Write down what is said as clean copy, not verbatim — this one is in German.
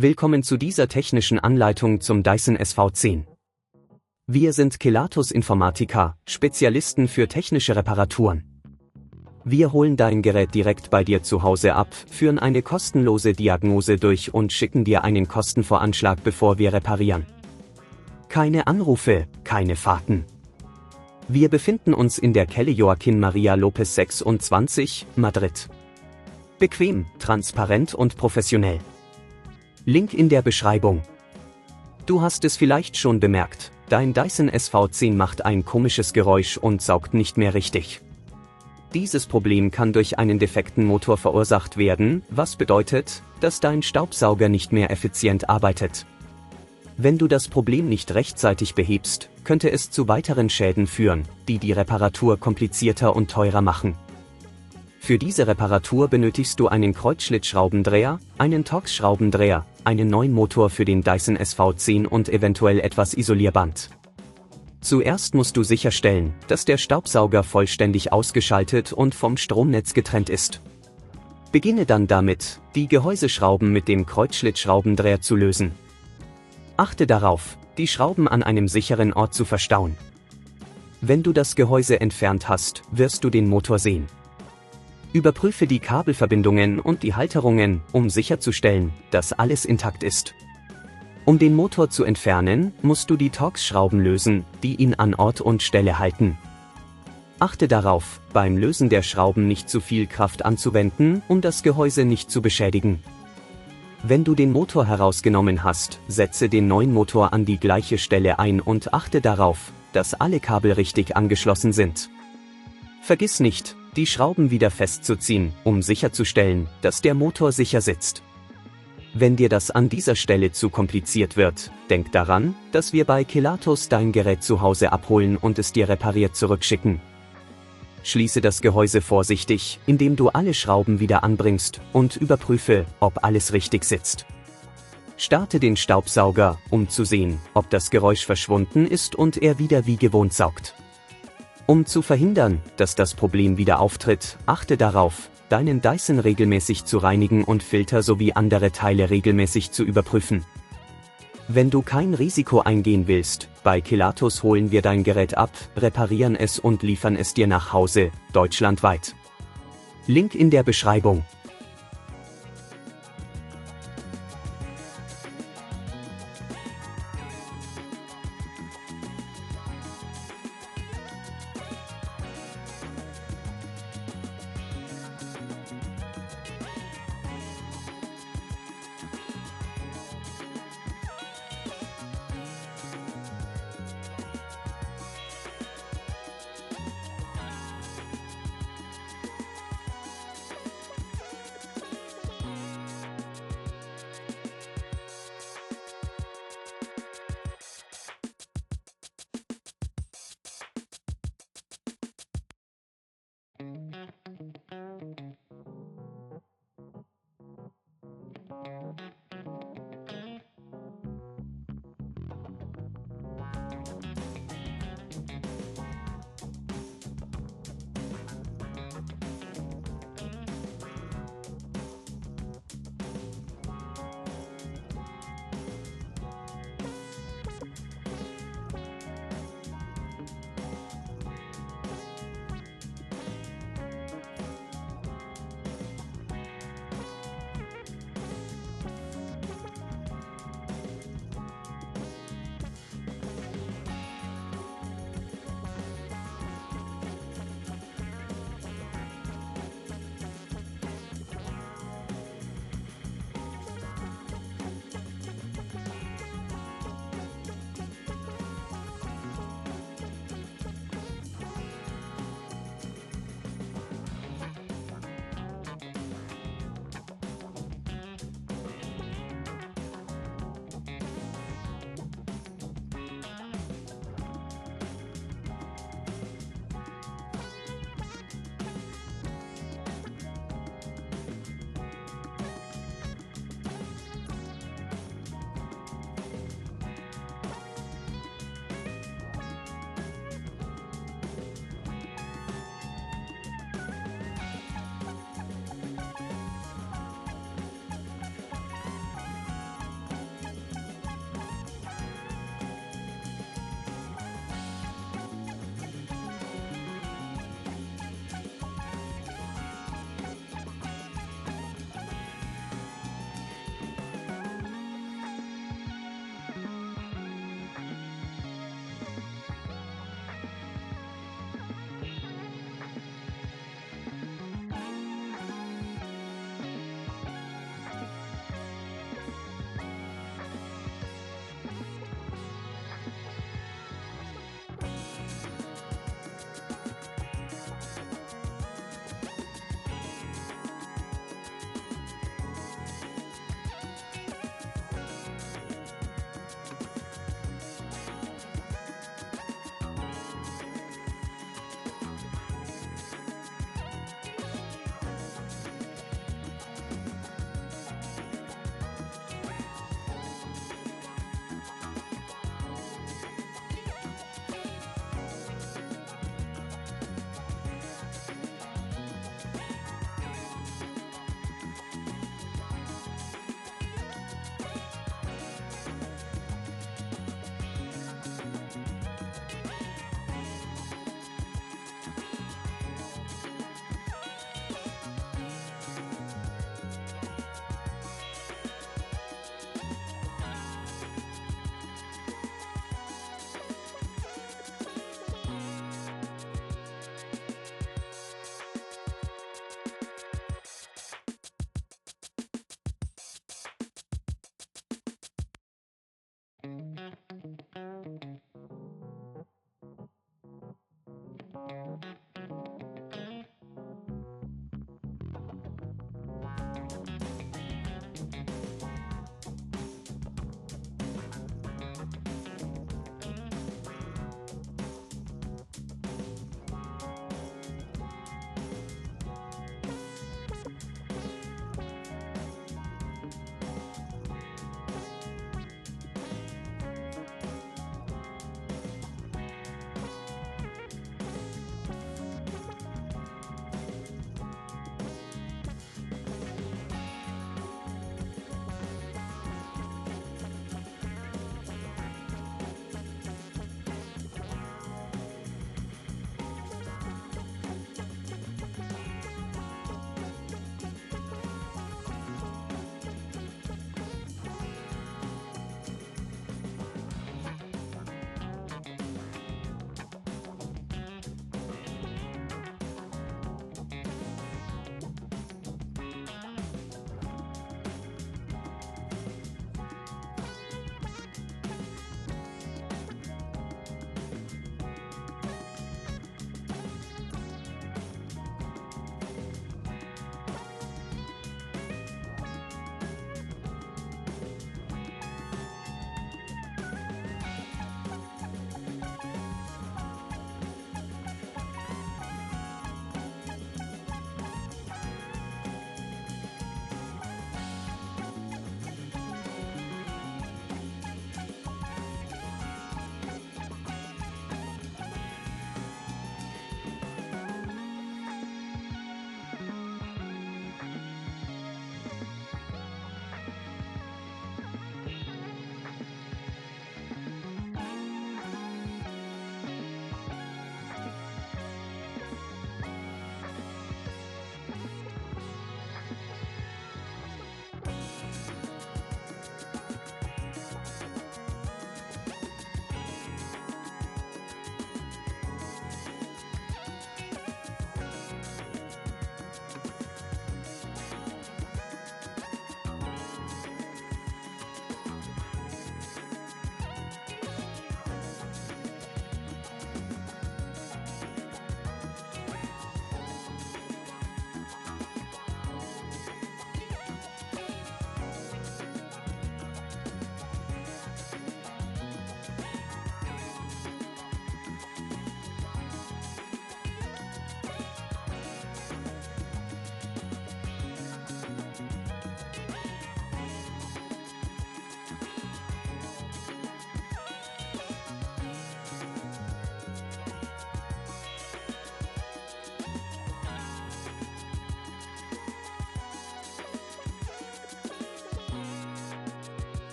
Willkommen zu dieser technischen Anleitung zum Dyson SV10. Wir sind Kelatos Informática, Spezialisten für technische Reparaturen. Wir holen dein Gerät direkt bei dir zu Hause ab, führen eine kostenlose Diagnose durch und schicken dir einen Kostenvoranschlag, bevor wir reparieren. Keine Anrufe, keine Fahrten. Wir befinden uns in der Calle Joaquín María López 26, Madrid. Bequem, transparent und professionell. Link in der Beschreibung. Du hast es vielleicht schon bemerkt, dein Dyson SV10 macht ein komisches Geräusch und saugt nicht mehr richtig. Dieses Problem kann durch einen defekten Motor verursacht werden, was bedeutet, dass dein Staubsauger nicht mehr effizient arbeitet. Wenn du das Problem nicht rechtzeitig behebst, könnte es zu weiteren Schäden führen, die die Reparatur komplizierter und teurer machen. Für diese Reparatur benötigst du einen Kreuzschlitzschraubendreher, einen Torx-Schraubendreher, einen neuen Motor für den Dyson SV10 und eventuell etwas Isolierband. Zuerst musst du sicherstellen, dass der Staubsauger vollständig ausgeschaltet und vom Stromnetz getrennt ist. Beginne dann damit, die Gehäuseschrauben mit dem Kreuzschlitzschraubendreher zu lösen. Achte darauf, die Schrauben an einem sicheren Ort zu verstauen. Wenn du das Gehäuse entfernt hast, wirst du den Motor sehen. Überprüfe die Kabelverbindungen und die Halterungen, um sicherzustellen, dass alles intakt ist. Um den Motor zu entfernen, musst du die Torx-Schrauben lösen, die ihn an Ort und Stelle halten. Achte darauf, beim Lösen der Schrauben nicht zu viel Kraft anzuwenden, um das Gehäuse nicht zu beschädigen. Wenn du den Motor herausgenommen hast, setze den neuen Motor an die gleiche Stelle ein und achte darauf, dass alle Kabel richtig angeschlossen sind. Vergiss nicht, die Schrauben wieder festzuziehen, um sicherzustellen, dass der Motor sicher sitzt. Wenn dir das an dieser Stelle zu kompliziert wird, denk daran, dass wir bei Kelatos dein Gerät zu Hause abholen und es dir repariert zurückschicken. Schließe das Gehäuse vorsichtig, indem du alle Schrauben wieder anbringst, und überprüfe, ob alles richtig sitzt. Starte den Staubsauger, um zu sehen, ob das Geräusch verschwunden ist und er wieder wie gewohnt saugt. Um zu verhindern, dass das Problem wieder auftritt, achte darauf, deinen Dyson regelmäßig zu reinigen und Filter sowie andere Teile regelmäßig zu überprüfen. Wenn du kein Risiko eingehen willst, bei Kelatos holen wir dein Gerät ab, reparieren es und liefern es dir nach Hause, deutschlandweit. Link in der Beschreibung.